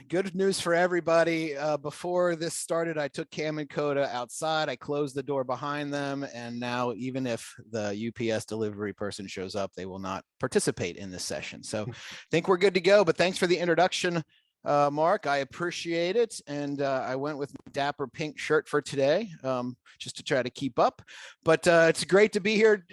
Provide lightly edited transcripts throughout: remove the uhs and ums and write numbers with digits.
good news for everybody. Before this started, I took Cam and Coda outside. I closed the door behind them. And now even if the UPS delivery person shows up, they will not participate in this session. So I think we're good to go. But thanks for the introduction, Mark. I appreciate it. And I went with my dapper pink shirt for today, just to try to keep up. But it's great to be here,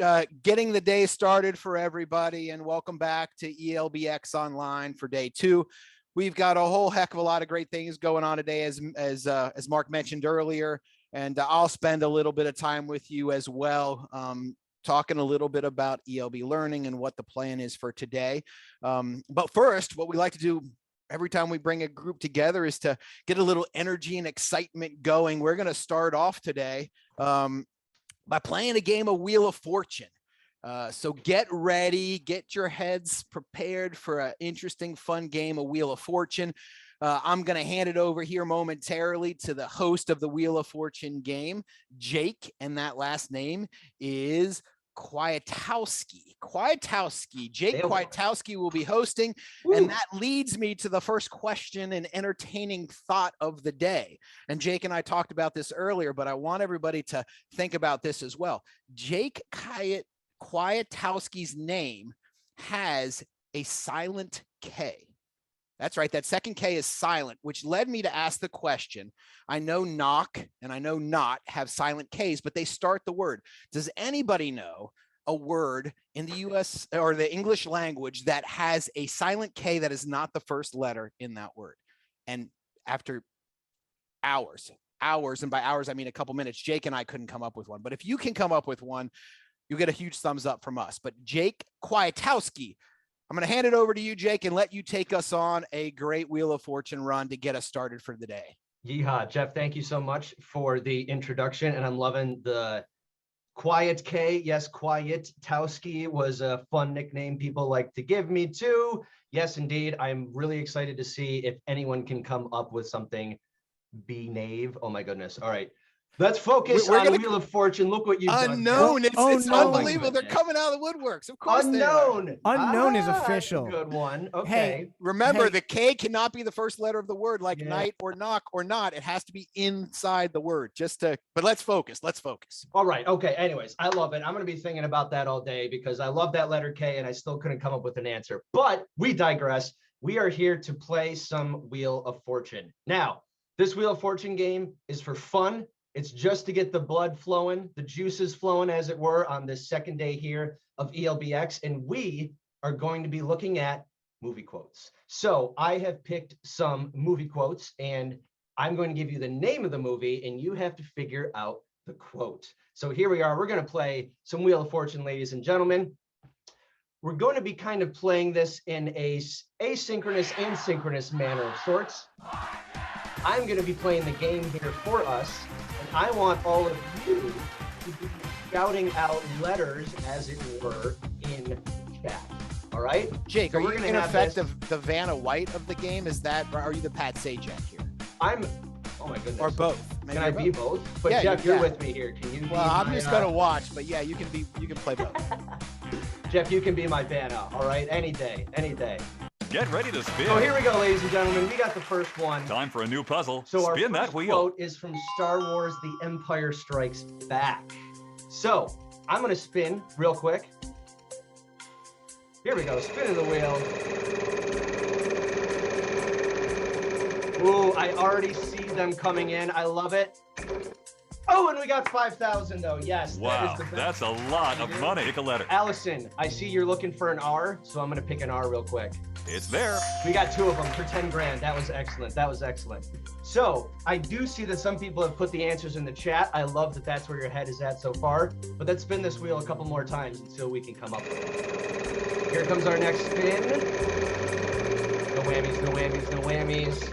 getting the day started for everybody. And welcome back to ELBX Online for day 2. We've got a whole heck of a lot of great things going on today, as Mark mentioned earlier. And I'll spend a little bit of time with you as well, talking a little bit about ELB learning and what the plan is for today. But first, what we like to do every time we bring a group together is to get a little energy and excitement going. We're going to start off today by playing a game of Wheel of Fortune. So get ready, get your heads prepared for an interesting, fun game of Wheel of Fortune. I'm going to hand it over here momentarily to the host of the Wheel of Fortune game, Jake, and that last name is Kwiatkowski. Jake Kwiatkowski will be hosting. Ooh. And that leads me to the first question and entertaining thought of the day. And Jake and I talked about this earlier, but I want everybody to think about this as well. Jake Kwiatkowski's name has a silent K. That's right. That second K is silent, which led me to ask the question. I know knock and I know not have silent Ks, but they start the word. Does anybody know a word in the US or the English language that has a silent K that is not the first letter in that word? And after hours, and by hours, I mean a couple minutes, Jake and I couldn't come up with one. But if you can come up with one, you get a huge thumbs up from us. But Jake Kwiatkowski, I'm going to hand it over to you, Jake, and let you take us on a great Wheel of Fortune run to get us started for the day. Yeehaw, Jeff, thank you so much for the introduction. And I'm loving the Quiet K. Yes, Kwiatkowski was a fun nickname people like to give me too. Yes, indeed. I'm really excited to see if anyone can come up with something B-nave. Oh, my goodness. All right. Let's focus on Wheel of Fortune. Look what you've done. Unknown. It's unbelievable. They're coming out of the woodworks. Of course. Unknown. Unknown is official. That's a good one. Okay. Hey, remember, the K cannot be the first letter of the word, like night or knock or not. It has to be inside the word. But let's focus. All right. Okay. Anyways, I love it. I'm going to be thinking about that all day because I love that letter K and I still couldn't come up with an answer. But we digress. We are here to play some Wheel of Fortune. Now, this Wheel of Fortune game is for fun. It's just to get the blood flowing, the juices flowing, as it were, on this second day here of ELBX. And we are going to be looking at movie quotes. So I have picked some movie quotes, and I'm going to give you the name of the movie, and you have to figure out the quote. So here we are. We're going to play some Wheel of Fortune, ladies and gentlemen. We're going to be kind of playing this in a asynchronous and synchronous manner of sorts. I'm going to be playing the game here for us. I want all of you to be shouting out letters, as it were, in chat. All right? Jake, so are you in effect the Vanna White of the game? Or are you the Pat Sajak here? Oh my goodness. Or both. Maybe can I be both? But yeah, Jeff, you're with me here. Can you Well, I'm just going to watch, but yeah, you can play both. Jeff, you can be my Vanna, all right? Any day. Get ready to spin. So here we go, ladies and gentlemen. We got the first one. Time for a new puzzle. So spin that wheel. Our first quote is from Star Wars: The Empire Strikes Back. So I'm going to spin real quick. Here we go. Spinning the wheel. Ooh, I already see them coming in. I love it. Oh, and we got 5,000 though. Yes. Wow, that's a lot of money. Pick a letter. Allison, I see you're looking for an R, so I'm going to pick an R real quick. It's there. We got 2 of them for 10 grand. That was excellent. So I do see that some people have put the answers in the chat. I love that that's where your head is at so far. But let's spin this wheel a couple more times until we can come up with it. Here comes our next spin. No whammies.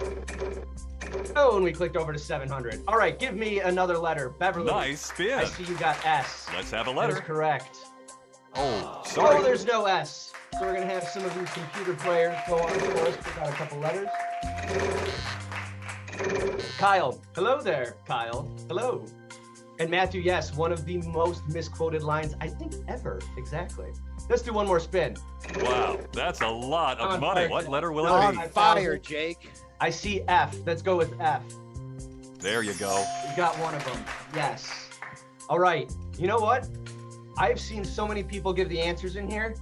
Oh, and we clicked over to 700. All right, give me another letter. Beverly. Nice spin. I see you got S. Let's have a letter. That is correct. Oh, sorry. Oh, there's no S. So we're going to have some of you computer players go on for us, pick out a couple letters. Kyle. Hello there, Kyle. Hello. And Matthew, yes, one of the most misquoted lines, I think, ever. Exactly. Let's do one more spin. Wow, that's a lot of money. What letter will it be? Fire, Jake. I see F. Let's go with F. There you go. We got one of them. Yes. All right. You know what? I've seen so many people give the answers in here.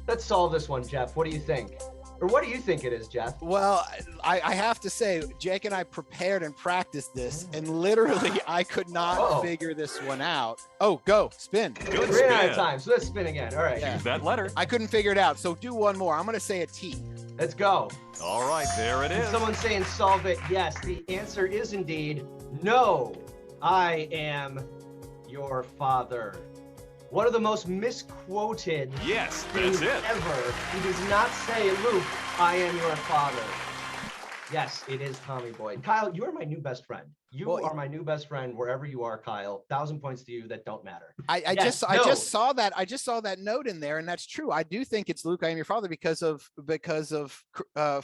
Let's solve this one, Jeff. What do you think? Or what do you think it is, Jeff? Well, I have to say, Jake and I prepared and practiced this, and literally I could not figure this one out. Oh, go, spin. Good Ran out of spin. time, so let's spin again. All right. Yeah. Use that letter. I couldn't figure it out, so do one more. I'm going to say a T. Let's go. All right, there it is. Someone saying solve it. Yes, the answer is indeed no. I am your father. One of the most misquoted Yes, things that's it. ever. He does not say, Luke, I am your father. Yes, it is Tommy Boy. Kyle, you are my new best friend. You are my new best friend wherever you are, Kyle. 1,000 points to you that don't matter. I just saw that note in there, and that's true. I do think it's Luke, I am your father because of the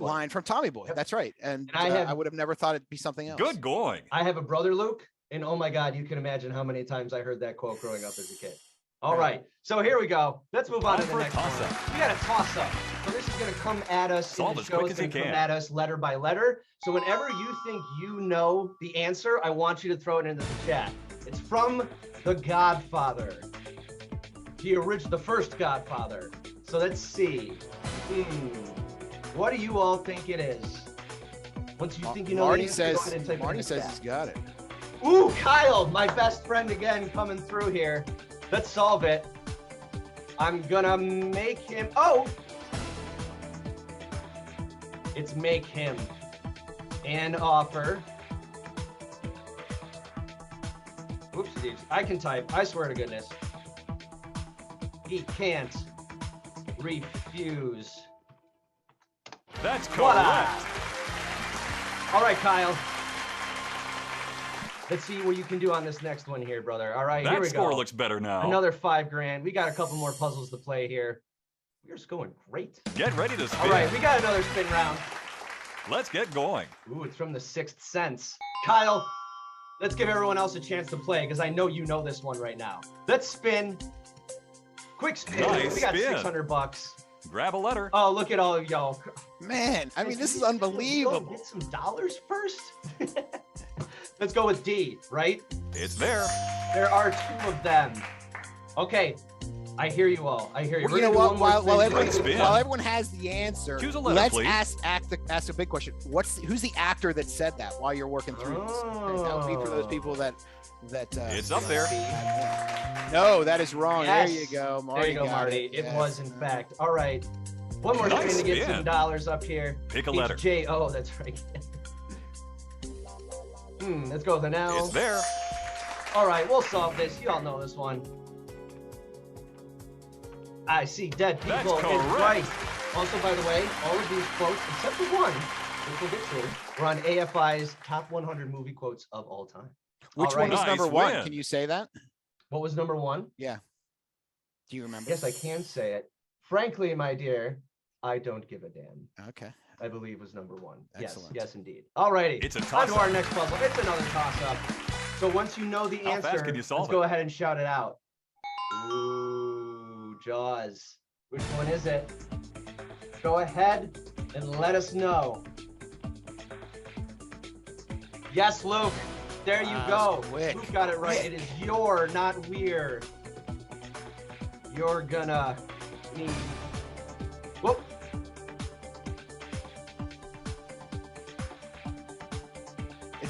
line from Tommy Boy. Yep. That's right. And I would have never thought it'd be something else. Good going. I have a brother, Luke, and oh my God, you can imagine how many times I heard that quote growing up as a kid. All right, so here we go. Let's move on to the next one. We got a toss up. So this is going to come at us. Solve as quick as you can. Come at us letter by letter. So whenever you think you know the answer, I want you to throw it into the chat. It's from The Godfather, the first Godfather. So let's see. What do you all think it is? Once you think you know Marty the answer, says, Marty says he's got it. Ooh, Kyle, my best friend again coming through here. Let's solve it. I'm gonna make him, it's make him an offer. Oopsies, I can type, I swear to goodness. He can't refuse. That's correct. Voila. All right, Kyle. Let's see what you can do on this next one here, brother. All right, here we That go. score looks better now. Another $5,000. We got a couple more puzzles to play here. We're just going great. Get ready to spin. All right, we got another spin round. Let's get going. Ooh, it's from The Sixth Sense. Kyle, let's give everyone else a chance to play because I know you know this one right now. Let's spin. Quick spin. Nice we got spin. $600. Grab a letter. Oh, look at all of y'all. Man, I mean, this is unbelievable. Get some dollars first. Let's go with D, right? It's there. There are two of them. Okay, I hear you all. I hear you. You know what? While spin. everyone has the answer, Choose a letter, let's please. ask a big question. Who's the actor that said that while you're working through this? That would be for those people that It's up there. No, that is wrong. Yes. There you go, Marty. There you go, got Marty. It Yes. was in fact. All right. One more Nice spin to get spin. some dollars up here. Pick a letter. H-J-O, that's right. Let's go with an L. It's there. All right, we'll solve this. You all know this one. I see dead people. That's It's correct. right. Also, by the way, all of these quotes, except for one, which we'll get to, were on AFI's top 100 movie quotes of all time. Which All one right. was number Nice one? win. Can you say that? What was number one? Yeah. Do you remember? Yes, I can say it. Frankly, my dear, I don't give a damn. Okay. I believe was number one. Excellent. Yes, indeed. All righty. It's a On to toss-up. our next puzzle. It's another toss-up. So once you know the How answer, fast can you solve let's it? go ahead and shout it out. Ooh, Jaws. Which one is it? Go ahead and let us know. Yes, Luke. There you Wow, go. that's quick. Luke got it right. Quick. It is your, not we're. You're gonna need. Whoop.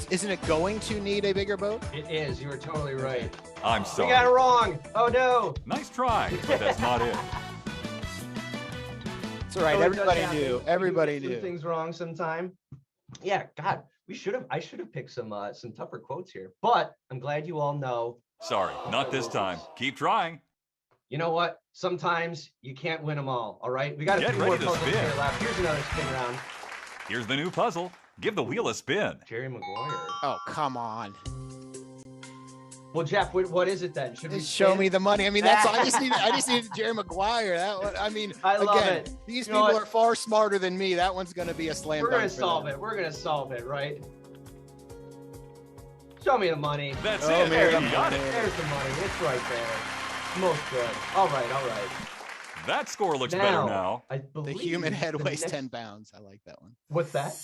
Isn't it going to need a bigger boat? It is. You were totally right. I'm We sorry. got it wrong. Oh no. Nice try, but that's not it. It's all right. So it does Everybody happen. knew. We do Everybody get some knew. things wrong sometime. Yeah, God, I should have picked some tougher quotes here, but I'm glad you all know. Sorry, not this time. Keep trying. You know what? Sometimes you can't win them all. All right, we got a Get few more ready to puzzles spin. here left. Here's another spin round. Here's the new puzzle. Give the wheel a spin. Jerry Maguire. Oh, come on. Well, Jeff, what is it then? Should we Show spin? me the money. I mean, that's I just need Jerry Maguire. That one, I mean, I love again, it. these You know people what? are far smarter than me. That one's going to be a slam We're dunk. gonna for solve them. it. We're gonna solve it, right? Show me the money. That's Oh, it. man, You got it. There's the money. It's right there. Most good. All right, all right. That score looks better now. I The believe human head the weighs next- 10 pounds. I like that one. What's that?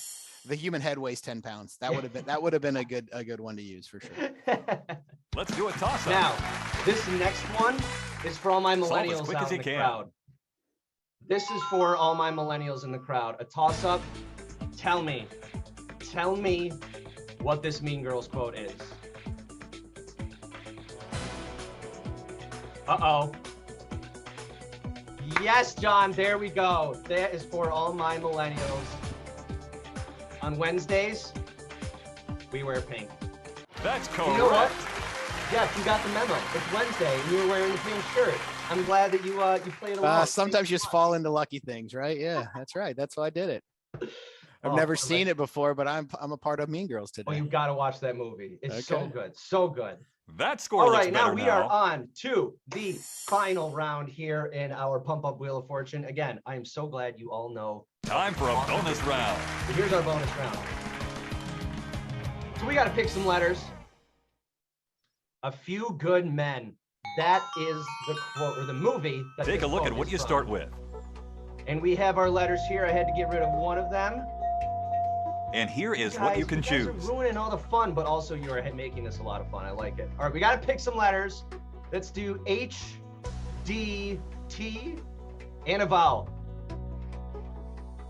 The human head weighs 10 pounds. That would have been a good one to use for sure. Let's do a toss-up. Now, this next one is for all my Solve as millennials quick out as in you the can. crowd. This is for all my millennials in the crowd. A toss-up. Tell me what this Mean Girls quote is. Uh-oh. Yes, John, there we go. That is for all my millennials. On Wednesdays, we wear pink. That's correct. You know what? Jeff, you got the memo. It's Wednesday, and you were wearing the pink shirt. I'm glad that you played along. Sometimes you just fall into lucky things, right? Yeah, that's right. That's why I did it. I've never seen it before, but I'm a part of Mean Girls today. Oh, you got to watch that movie. It's so good. So good. That score All looks right, better now we are on to the final round here in our Pump Up Wheel of Fortune. Again, I am so glad you all know. Time for a bonus round. So here's our bonus round. So we got to pick some letters. A Few Good Men. That is the quote, or the movie. That Take a this look quote at what is you from. start with. And we have our letters here. I had to get rid of one of them. And here is Guys, what you can guys choose. are ruining all the fun, but also you're making this a lot of fun. I like it. All right, we got to pick some letters. Let's do H, D, T, and a vowel.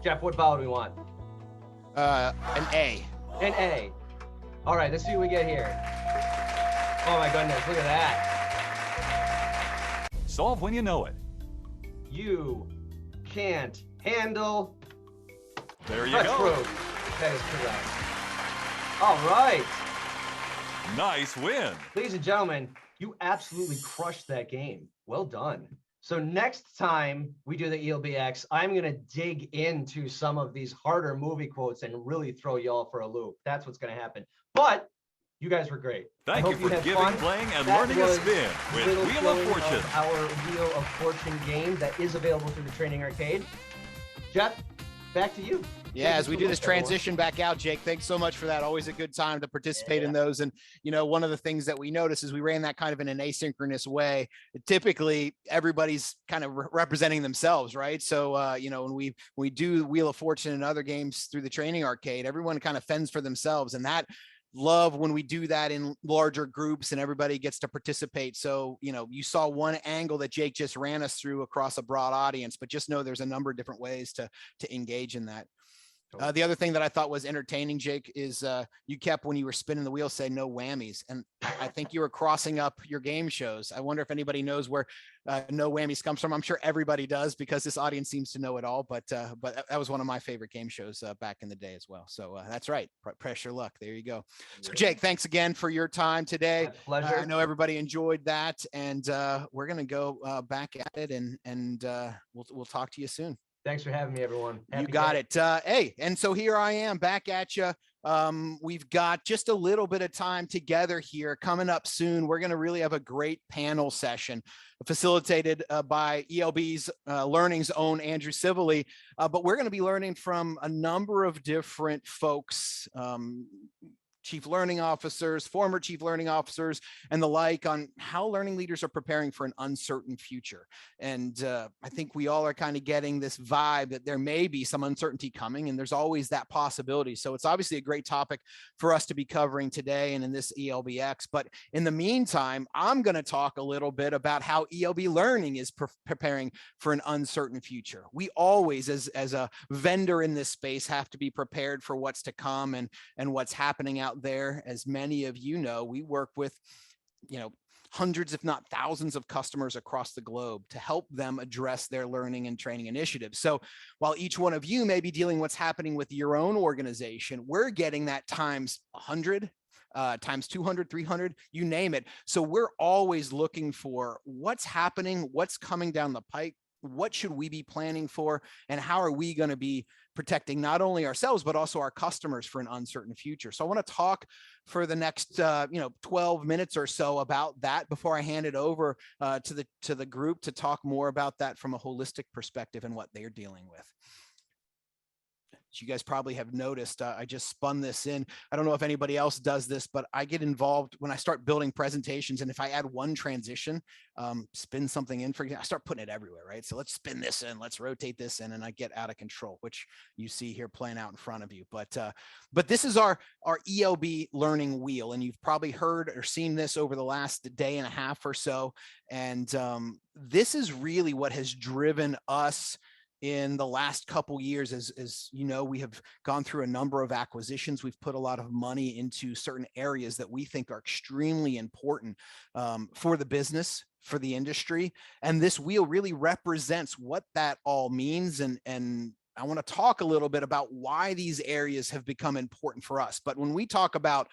Jeff, what vowel do we want? An A. An A. All right, let's see what we get here. Oh my goodness, look at that. Solve when you know it. You can't handle There you the go. truth. That is correct. All right. Nice win. Ladies and gentlemen, you absolutely crushed that game. Well done. So next time we do the ELBX, I'm going to dig into some of these harder movie quotes and really throw y'all for a loop. That's what's going to happen. But you guys were great. Thank I you hope for had giving, fun. playing, and That learning a was spin with little Wheel of flowing Fortune. Our Wheel of Fortune game that is available through the Training Arcade. Jeff, back to you. Yeah, as we do this transition back out, Jake, thanks so much for that. Always a good time to participate in those. And, you know, one of the things that we noticed is we ran that kind of in an asynchronous way. Typically, everybody's kind of representing themselves, right? So, you know, when we do Wheel of Fortune and other games through the Training Arcade, everyone kind of fends for themselves. And that love when we do that in larger groups and everybody gets to participate. So, you know, you saw one angle that Jake just ran us through across a broad audience, but just know there's a number of different ways to engage in that. The other thing that I thought was entertaining, Jake, is you kept, when you were spinning the wheel, say no whammies. And I think you were crossing up your game shows. I wonder if anybody knows where no whammies comes from. I'm sure everybody does because this audience seems to know it all. But that was one of my favorite game shows back in the day as well. So that's right. Press your luck. There you go. So Jake, thanks again for your time today. My pleasure. I know everybody enjoyed that. And we're going to go back at it and we'll talk to you soon. Thanks for having me, everyone. You got it. Hey, and so here I am back at you. We've got just a little bit of time together here coming up soon. We're going to really have a great panel session facilitated by ELB's Learning's own Andrew Civilly. But we're going to be learning from a number of different folks, chief learning officers, former chief learning officers, and the like, on how learning leaders are preparing for an uncertain future. And I think we all are kind of getting this vibe that there may be some uncertainty coming, and there's always that possibility. So it's obviously a great topic for us to be covering today and in this ELBX. But in the meantime, I'm going to talk a little bit about how ELB Learning is preparing for an uncertain future. We always, as a vendor in this space, have to be prepared for what's to come and what's happening out there. As many of you know, we work with, you know, hundreds, if not thousands of customers across the globe to help them address their learning and training initiatives. So while each one of you may be dealing what's happening with your own organization, we're getting that times 100, times 200, 300, you name it. So we're always looking for what's happening, what's coming down the pike, what should we be planning for, and how are we going to be protecting not only ourselves, but also our customers for an uncertain future. So I want to talk for the next 12 minutes or so about that before I hand it over to the group to talk more about that from a holistic perspective and what they're dealing with. As you guys probably have noticed, I just spun this in. I don't know if anybody else does this, but I get involved when I start building presentations. And if I add one transition, spin something in, for example, I start putting it everywhere, right? So let's spin this in, let's rotate this in, and I get out of control, which you see here playing out in front of you. But this is our ELB Learning Wheel, and you've probably heard or seen this over the last day and a half or so. And this is really what has driven us in the last couple years. As you know, we have gone through a number of acquisitions. We've put a lot of money into certain areas that we think are extremely important for the business, for the industry. And this wheel really represents what that all means. And I want to talk a little bit about why these areas have become important for us. But when we talk about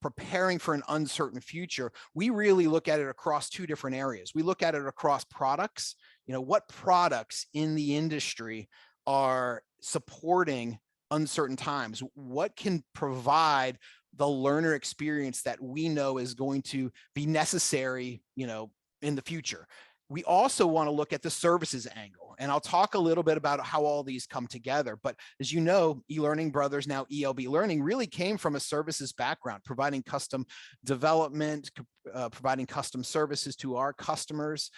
preparing for an uncertain future, we really look at it across two different areas. We look at it across products. What products in the industry are supporting uncertain times? What can provide the learner experience that we know is going to be necessary, in the future? We also want to look at the services angle, and I'll talk a little bit about how all these come together. But as you know, eLearning Brothers, now ELB Learning, really came from a services background, providing custom development, providing custom services to our customers,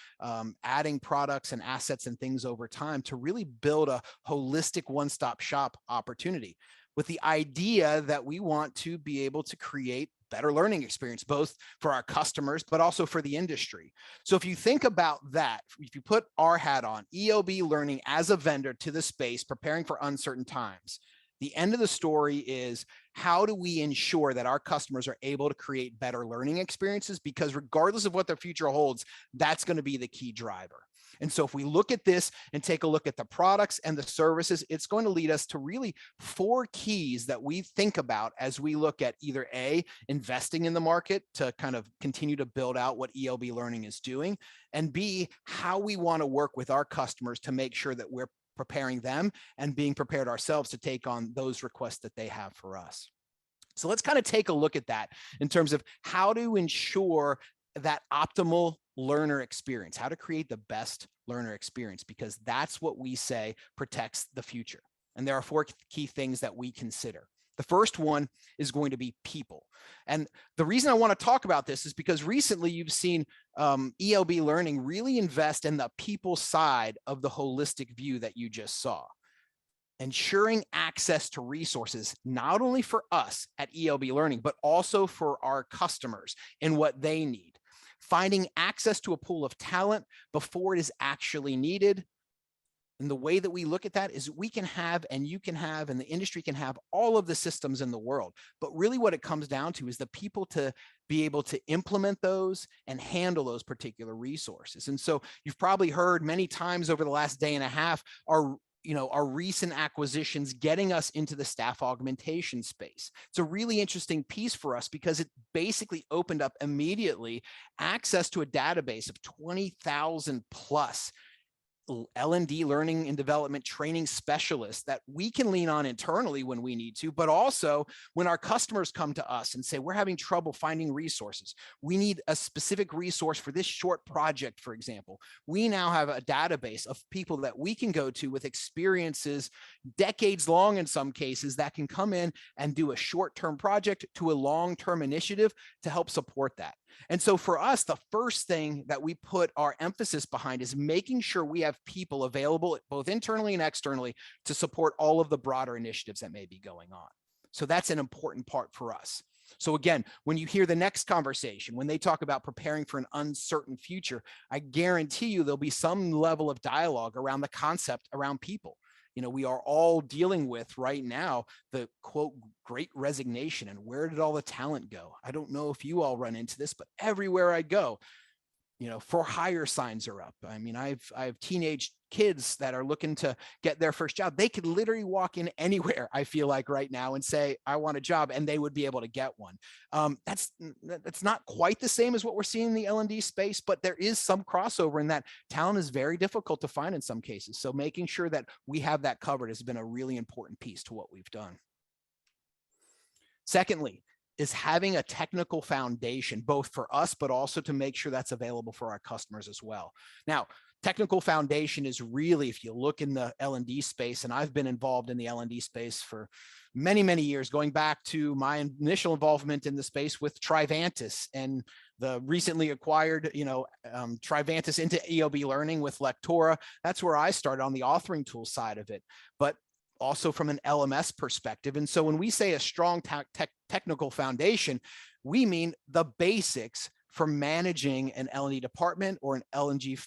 adding products and assets and things over time to really build a holistic one-stop shop opportunity, with the idea that we want to be able to create better learning experience, both for our customers, but also for the industry. So if you think about that, if you put our hat on, ELB Learning as a vendor to the space, preparing for uncertain times, the end of the story is, how do we ensure that our customers are able to create better learning experiences? Because regardless of what their future holds, that's going to be the key driver. And so if we look at this and take a look at the products and the services, it's going to lead us to really 4 keys that we think about as we look at either A, investing in the market to kind of continue to build out what ELB Learning is doing, and B, how we want to work with our customers to make sure that we're preparing them and being prepared ourselves to take on those requests that they have for us. So let's kind of take a look at that in terms of how to ensure that optimal learner experience, how to create the best learner experience, because that's what we say protects the future. And there are 4 key things that we consider. The first one is going to be people. And the reason I want to talk about this is because recently you've seen ELB Learning really invest in the people side of the holistic view that you just saw. Ensuring access to resources, not only for us at ELB Learning, but also for our customers and what they need. Finding access to a pool of talent before it is actually needed. And the way that we look at that is we can have, and you can have, and the industry can have all of the systems in the world. But really what it comes down to is the people to be able to implement those and handle those particular resources. And so you've probably heard many times over the last day and a half, our recent acquisitions getting us into the staff augmentation space. It's a really interesting piece for us because it basically opened up immediately access to a database of 20,000 plus L&D, learning and development training specialists that we can lean on internally when we need to, but also when our customers come to us and say, we're having trouble finding resources. We need a specific resource for this short project, for example. We now have a database of people that we can go to with experiences, decades long in some cases, that can come in and do a short-term project to a long-term initiative to help support that. And so for us, the first thing that we put our emphasis behind is making sure we have people available both internally and externally to support all of the broader initiatives that may be going on. So that's an important part for us. So again, when you hear the next conversation, when they talk about preparing for an uncertain future, I guarantee you there'll be some level of dialogue around the concept around people. We are all dealing with right now the quote great resignation, and where did all the talent go? I don't know if you all run into this, but everywhere I go, for hire signs are up. I mean, I have teenage kids that are looking to get their first job. They could literally walk in anywhere, I feel like right now, and say, I want a job, and they would be able to get one. That's not quite the same as what we're seeing in the L&D space, but there is some crossover in that talent is very difficult to find in some cases. So making sure that we have that covered has been a really important piece to what we've done. Secondly, is having a technical foundation, both for us, but also to make sure that's available for our customers as well. Now, technical foundation is really, if you look in the L&D space, and I've been involved in the L&D space for many, many years, going back to my initial involvement in the space with Trivantis and the recently acquired, Trivantis into Eob Learning with Lectora. That's where I started on the authoring tool side of it, but also from an LMS perspective. And so when we say a strong technical foundation, we mean the basics for managing an L&D department or an L&D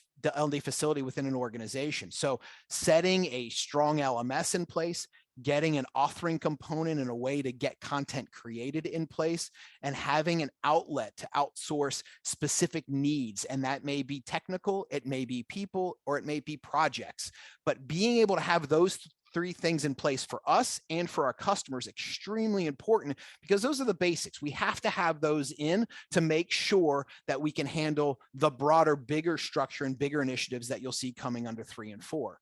facility within an organization. So setting a strong LMS in place, getting an authoring component and a way to get content created in place, and having an outlet to outsource specific needs. And that may be technical, it may be people, or it may be projects. But being able to have those three things in place for us and for our customers extremely important, because those are the basics. We have to have those in to make sure that we can handle the broader, bigger structure and bigger initiatives that you'll see coming under 3 and 4.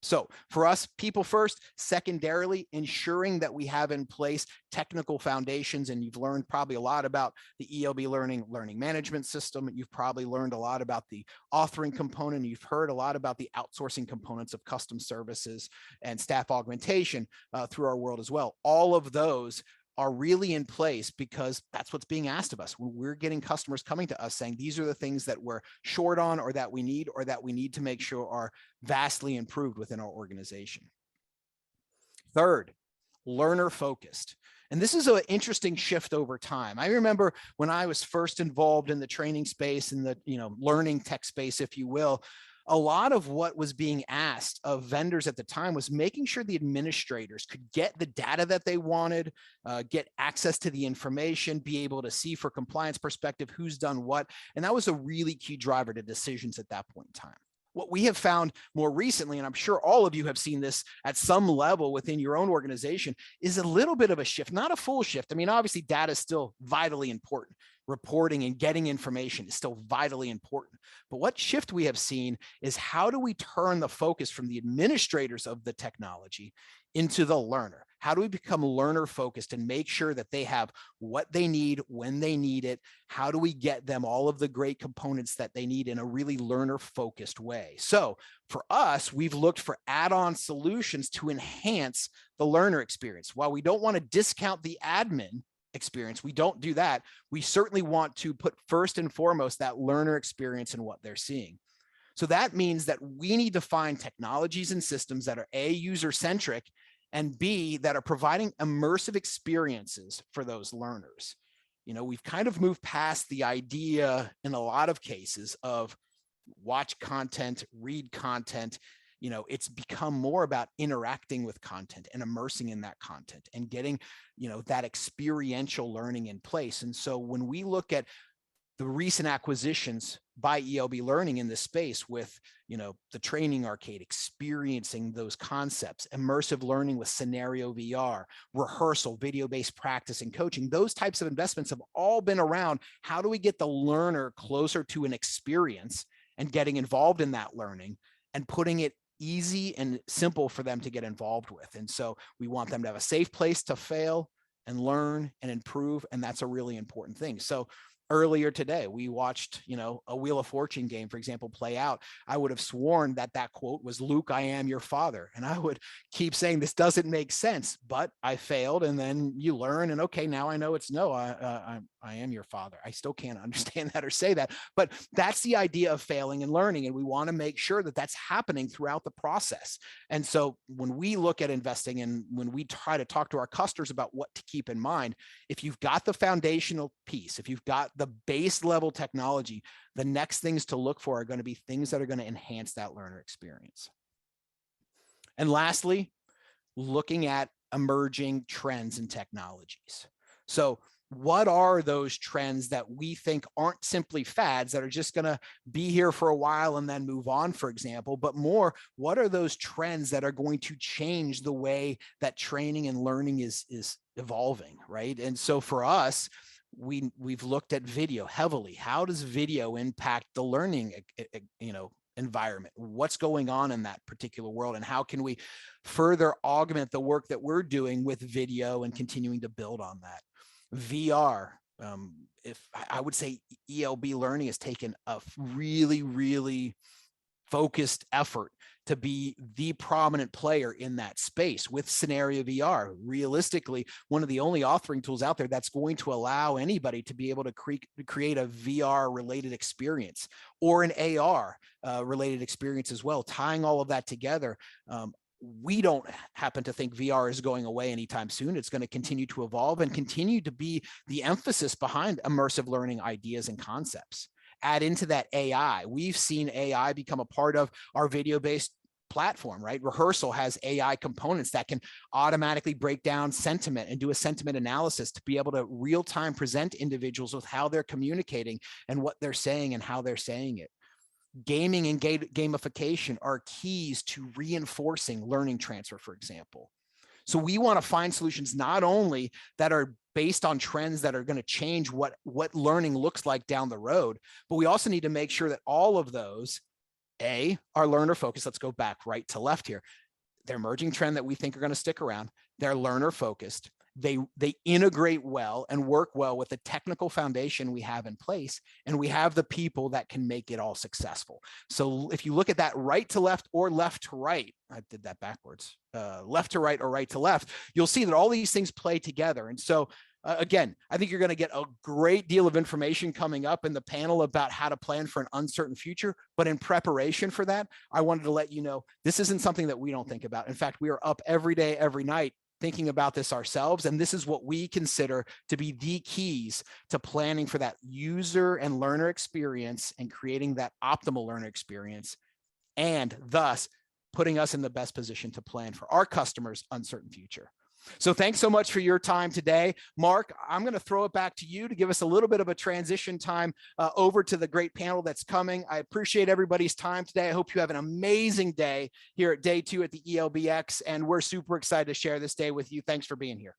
So for us, people first, secondarily, ensuring that we have in place technical foundations. And you've learned probably a lot about the Eob learning management system. You've probably learned a lot about the authoring component. You've heard a lot about the outsourcing components of custom services and staff augmentation through our world as well. All of those are really in place because that's what's being asked of us. We're getting customers coming to us saying, these are the things that we're short on, or that we need to make sure are vastly improved within our organization. Third, learner focused. And this is an interesting shift over time. I remember when I was first involved in the training space and the learning tech space, if you will, a lot of what was being asked of vendors at the time was making sure the administrators could get the data that they wanted, get access to the information, be able to see for compliance perspective who's done what. And that was a really key driver to decisions at that point in time. What we have found more recently, and I'm sure all of you have seen this at some level within your own organization, is a little bit of a shift, not a full shift. I mean, obviously data is still vitally important. Reporting and getting information is still vitally important. But what shift we have seen is, how do we turn the focus from the administrators of the technology into the learner? How do we become learner focused and make sure that they have what they need when they need it? How do we get them all of the great components that they need in a really learner focused way? So for us, we've looked for add-on solutions to enhance the learner experience. While we don't want to discount the admin experience, we don't do that. We certainly want to put first and foremost that learner experience in what they're seeing. So that means that we need to find technologies and systems that are A, user-centric, and B, that are providing immersive experiences for those learners. We've kind of moved past the idea in a lot of cases of watch content, read content. It's become more about interacting with content and immersing in that content and getting, that experiential learning in place. And so when we look at the recent acquisitions by Eob Learning in this space with, the training arcade, experiencing those concepts, immersive learning with scenario VR, rehearsal, video-based practice and coaching, those types of investments have all been around. How do we get the learner closer to an experience and getting involved in that learning and putting it easy and simple for them to get involved with? And so we want them to have a safe place to fail and learn and improve. And that's a really important thing. So earlier today, we watched, a Wheel of Fortune game, for example, play out. I would have sworn that quote was, "Luke, I am your father." And I would keep saying, this doesn't make sense, but I failed. And then you learn, and okay, now I know it's no, I am your father. I still can't understand that or say that, but that's the idea of failing and learning. And we want to make sure that that's happening throughout the process. And so when we look at investing and when we try to talk to our customers about what to keep in mind, if you've got the foundational piece, if you've got the base level technology, the next things to look for are going to be things that are going to enhance that learner experience. And lastly, looking at emerging trends and technologies. So what are those trends that we think aren't simply fads that are just going to be here for a while and then move on, for example, but more, what are those trends that are going to change the way that training and learning is evolving, right? And so for us, we've looked at video heavily. How does video impact the learning, environment? What's going on in that particular world, and how can we further augment the work that we're doing with video and continuing to build on that? VR. If I would say ELB Learning has taken a really, really focused effort to be the prominent player in that space with scenario VR. Realistically, one of the only authoring tools out there that's going to allow anybody to be able to create a VR related experience or an AR related experience as well, tying all of that together. We don't happen to think VR is going away anytime soon. It's going to continue to evolve and continue to be the emphasis behind immersive learning ideas and concepts. Add into that AI. We've seen AI become a part of our video-based platform, right? Rehearsal has AI components that can automatically break down sentiment and do a sentiment analysis to be able to real-time present individuals with how they're communicating and what they're saying and how they're saying it. Gaming and gamification are keys to reinforcing learning transfer, for example. So we want to find solutions not only that are based on trends that are going to change what learning looks like down the road, but we also need to make sure that all of those, are learner focused. Let's go back right to left here. They're emerging trend that we think are going to stick around. They're learner focused. They integrate well and work well with the technical foundation we have in place, and we have the people that can make it all successful. So if you look at that right to left or left to right, I did that backwards, left to right or right to left, you'll see that all these things play together. And so again, I think you're going to get a great deal of information coming up in the panel about how to plan for an uncertain future. But in preparation for that, I wanted to let you know, this isn't something that we don't think about. In fact, we are up every day, every night, thinking about this ourselves. And this is what we consider to be the keys to planning for that user and learner experience and creating that optimal learner experience, and thus putting us in the best position to plan for our customers' uncertain future. So thanks so much for your time today. Mark, I'm going to throw it back to you to give us a little bit of a transition time over to the great panel that's coming. I appreciate everybody's time today. I hope you have an amazing day here at day 2 at the ELBX, and we're super excited to share this day with you. Thanks for being here.